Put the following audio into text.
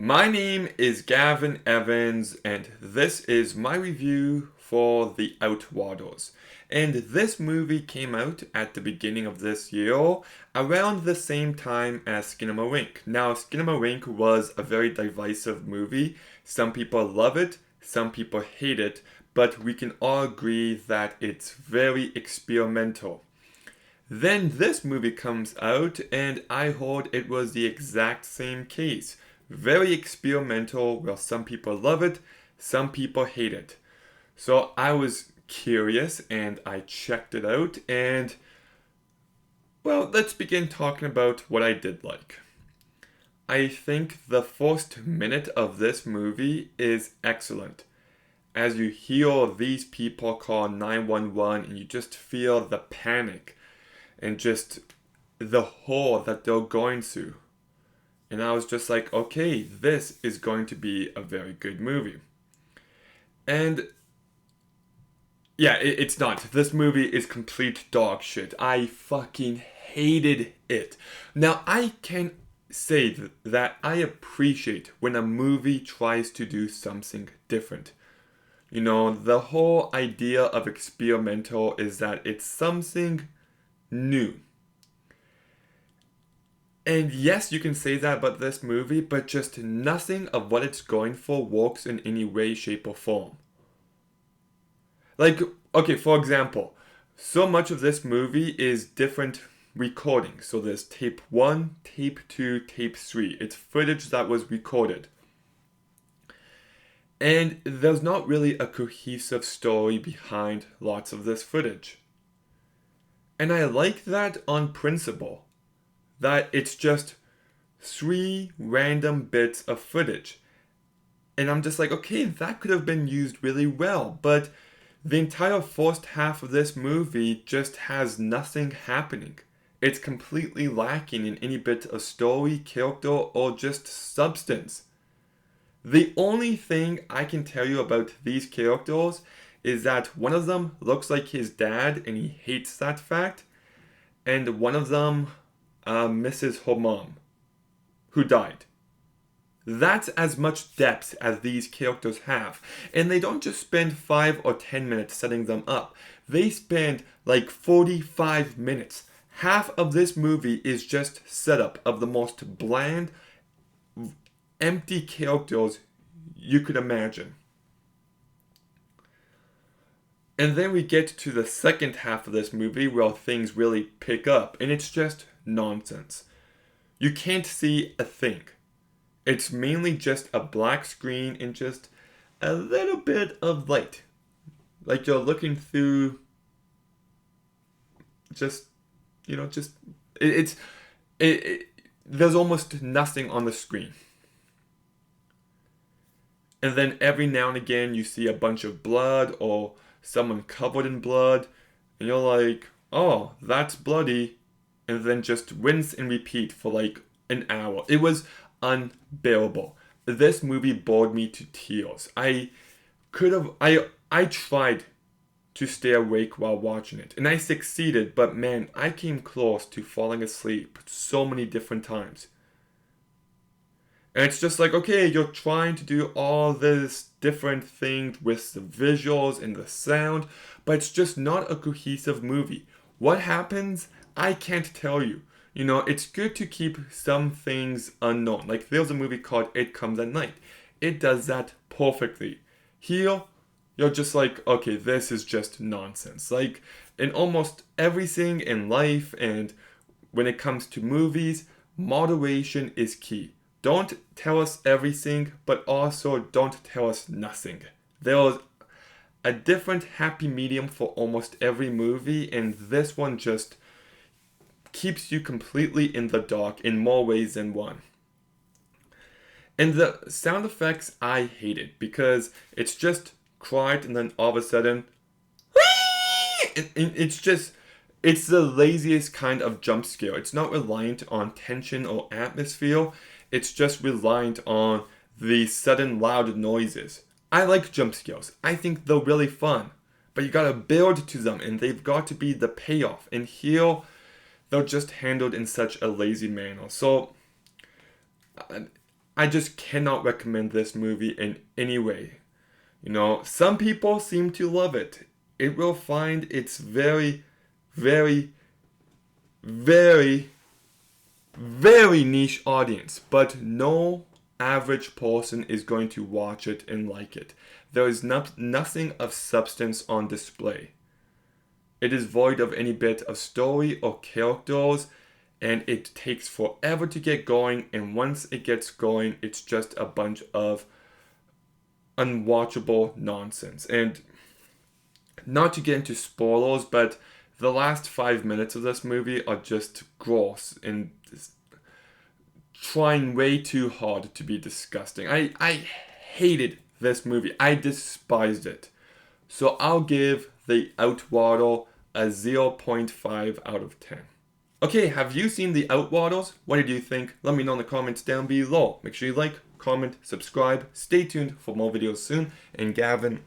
My name is Gavin Evans, and this is my review for The Outwaters. And this movie came out at the beginning of this year, around the same time as Skinamarink. Now, Skinamarink was a very divisive movie. Some people love it, some people hate it, but we can all agree that it's very experimental. Then this movie comes out, and I heard it was the exact same case. Very experimental, well, some people love it, some people hate it. So I was curious and I checked it out, and well, let's begin talking about what I did like. I think the first minute of this movie is excellent. As you hear these people call 911 and you just feel the panic and just the horror that they're going through. And I was just like, okay, this is going to be a very good movie. And yeah, it's not. This movie is complete dog shit. I fucking hated it. Now, I can say that I appreciate when a movie tries to do something different. You know, the whole idea of experimental is that it's something new. And yes, you can say that about this movie, but just nothing of what it's going for works in any way, shape, or form. Like, okay, for example, so much of this movie is different recordings. So there's tape 1, tape 2, tape 3. It's footage that was recorded. And there's not really a cohesive story behind lots of this footage. And I like that on principle. That it's just 3 random bits of footage. And I'm just like, okay, that could have been used really well, but the entire first half of this movie just has nothing happening. It's completely lacking in any bit of story, character, or just substance. The only thing I can tell you about these characters is that one of them looks like his dad and he hates that fact, and one of them misses her mom, who died. That's as much depth as these characters have. And they don't just spend 5 or 10 minutes setting them up. They spend like 45 minutes. Half of this movie is just setup of the most bland, empty characters you could imagine. And then we get to the second half of this movie where things really pick up, and it's just nonsense. You can't see a thing. It's mainly just a black screen and just a little bit of light. Like you're looking through just, just, it's, there's almost nothing on the screen. And then every now and again you see a bunch of blood or someone covered in blood, and you're like, oh, that's bloody. And then just rinse and repeat for like an hour. It was unbearable. This movie bored me to tears. I tried to stay awake while watching it, and I succeeded, but man, I came close to falling asleep so many different times. And it's just like, okay, you're trying to do all this different things with the visuals and the sound, but it's just not a cohesive movie. What happens? I can't tell you. You know, it's good to keep some things unknown. Like there's a movie called It Comes at Night. It does that perfectly. Here, you're just like, okay, this is just nonsense. Like in almost everything in life and when it comes to movies, moderation is key. Don't tell us everything, but also don't tell us nothing. There's a different happy medium for almost every movie, and this one just keeps you completely in the dark in more ways than one. And the sound effects I hated because it's just quiet and then all of a sudden, it's the laziest kind of jump scare. It's not reliant on tension or atmosphere. It's just reliant on the sudden loud noises. I like jump scares. I think they're really fun. But you gotta build to them and they've got to be the payoff. And here, they're just handled in such a lazy manner. So, I just cannot recommend this movie in any way. You know, some people seem to love it. It will find its very, very, very, very niche audience, but no average person is going to watch it and like it. There is nothing of substance on display. It is void of any bit of story or characters, and it takes forever to get going, and once it gets going, it's just a bunch of unwatchable nonsense. And not to get into spoilers, but the last 5 minutes of this movie are just gross and trying way too hard to be disgusting. I hated this movie. I despised it. So I'll give The Outwater a 0.5 out of 10. Okay, have you seen The Outwaters? What did you think? Let me know in the comments down below. Make sure you like, comment, subscribe. Stay tuned for more videos soon. And Gavin